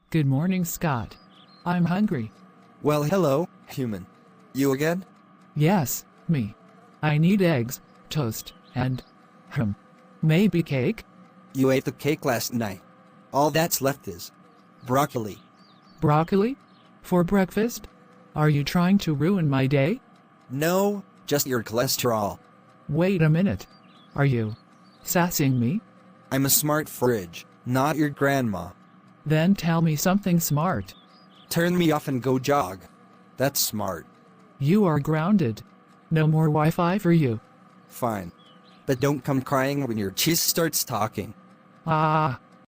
Good morning, Scott. I'm hungry. Well, hello, human. You again? Yes, me. I need eggs, toast, and, maybe cake? You ate the cake last night. All that's left is broccoli. Broccoli? For breakfast? Are you trying to ruin my day? No, just your cholesterol. Wait a minute. Are you sassing me? I'm a smart fridge, not your grandma. Then tell me something smart. Turn me off and go jog. That's smart. You are grounded. No more Wi-Fi for you. Fine. But don't come crying when your cheese starts talking. Ah.